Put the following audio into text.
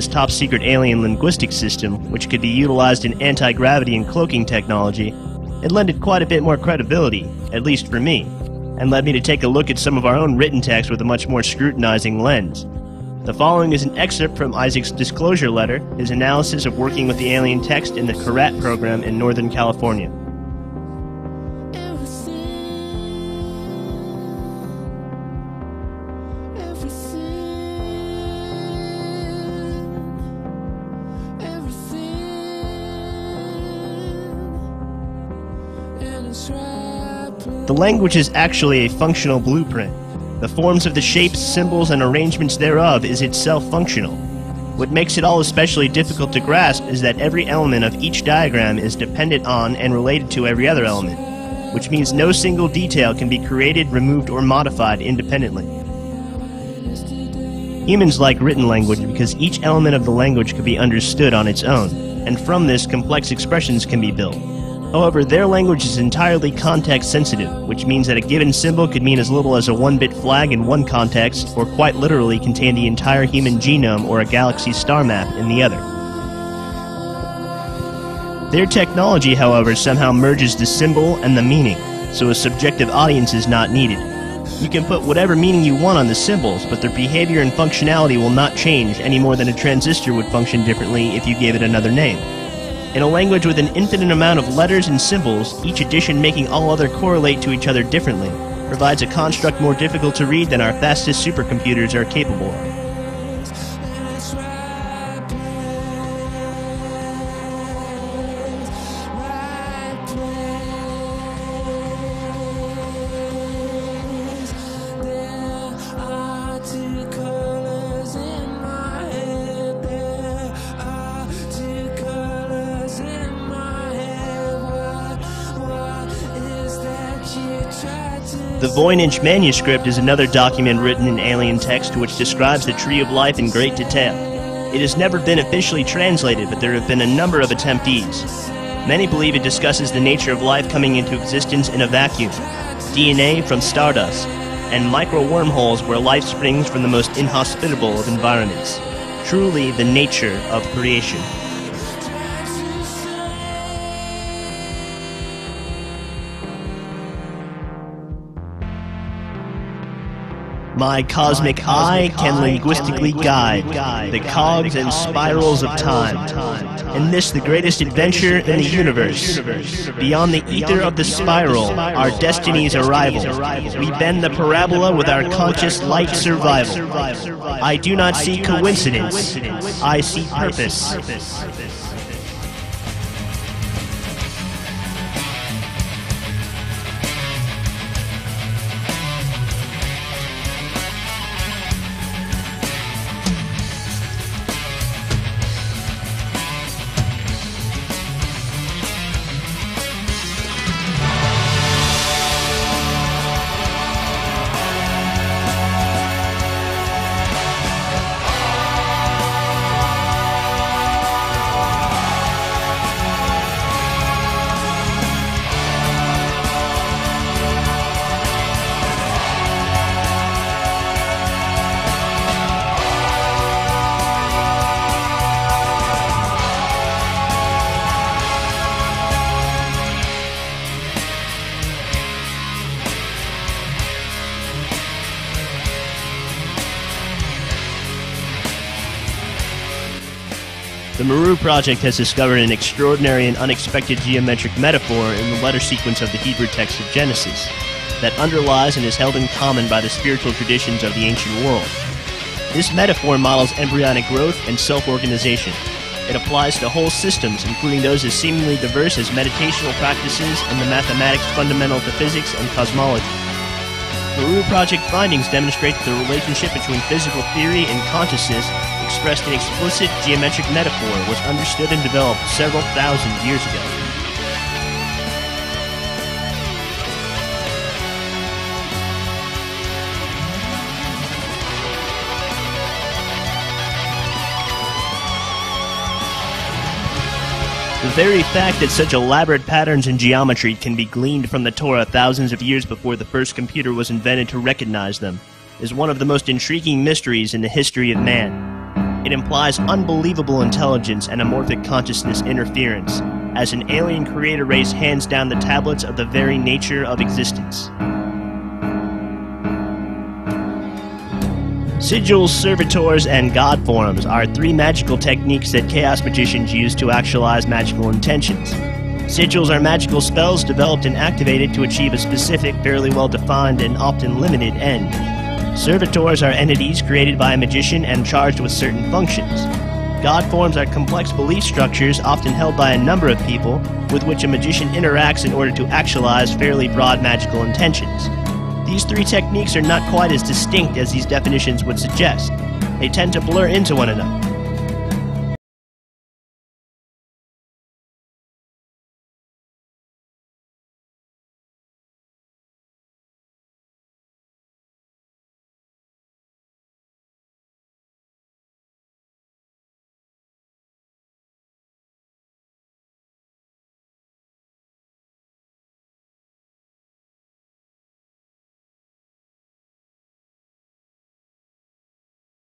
this top-secret alien linguistic system, which could be utilized in anti-gravity and cloaking technology, it lended quite a bit more credibility, at least for me, and led me to take a look at some of our own written text with a much more scrutinizing lens. The following is an excerpt from Isaac's disclosure letter, his analysis of working with the alien text in the Karat program in Northern California. The language is actually a functional blueprint. The forms of the shapes, symbols, and arrangements thereof is itself functional. What makes it all especially difficult to grasp is that every element of each diagram is dependent on and related to every other element, which means no single detail can be created, removed, or modified independently. Humans like written language because each element of the language can be understood on its own, and from this complex expressions can be built. However, their language is entirely context-sensitive, which means that a given symbol could mean as little as a 1-bit flag in one context, or quite literally contain the entire human genome or a galaxy star map in the other. Their technology, however, somehow merges the symbol and the meaning, so a subjective audience is not needed. You can put whatever meaning you want on the symbols, but their behavior and functionality will not change any more than a transistor would function differently if you gave it another name. In a language with an infinite amount of letters and symbols, each addition making all other correlate to each other differently, provides a construct more difficult to read than our fastest supercomputers are capable of. The Voynich manuscript is another document written in alien text which describes the Tree of Life in great detail. It has never been officially translated, but there have been a number of attemptees. Many believe it discusses the nature of life coming into existence in a vacuum, DNA from stardust, and micro wormholes where life springs from the most inhospitable of environments. Truly the nature of creation. My cosmic eye can linguistically guide the cogs and spirals of time, and this the greatest adventure in the universe. Beyond the ether of the spiral, our destiny's arrival. We bend the parabola with our conscious light survival. I do not see coincidence, I see purpose. The Meru Project has discovered an extraordinary and unexpected geometric metaphor in the letter sequence of the Hebrew text of Genesis that underlies and is held in common by the spiritual traditions of the ancient world. This metaphor models embryonic growth and self-organization. It applies to whole systems, including those as seemingly diverse as meditational practices and the mathematics fundamental to physics and cosmology. Meru Project findings demonstrate that the relationship between physical theory and consciousness expressed in explicit geometric metaphor was understood and developed several thousand years ago. The very fact that such elaborate patterns in geometry can be gleaned from the Torah thousands of years before the first computer was invented to recognize them is one of the most intriguing mysteries in the history of man. It implies unbelievable intelligence and amorphic consciousness interference, as an alien creator race hands down the tablets of the very nature of existence. Sigils, servitors, and god forms are three magical techniques that chaos magicians use to actualize magical intentions. Sigils are magical spells developed and activated to achieve a specific, fairly well-defined, and often limited end. Servitors are entities created by a magician and charged with certain functions. God forms are complex belief structures often held by a number of people with which a magician interacts in order to actualize fairly broad magical intentions. These three techniques are not quite as distinct as these definitions would suggest. They tend to blur into one another.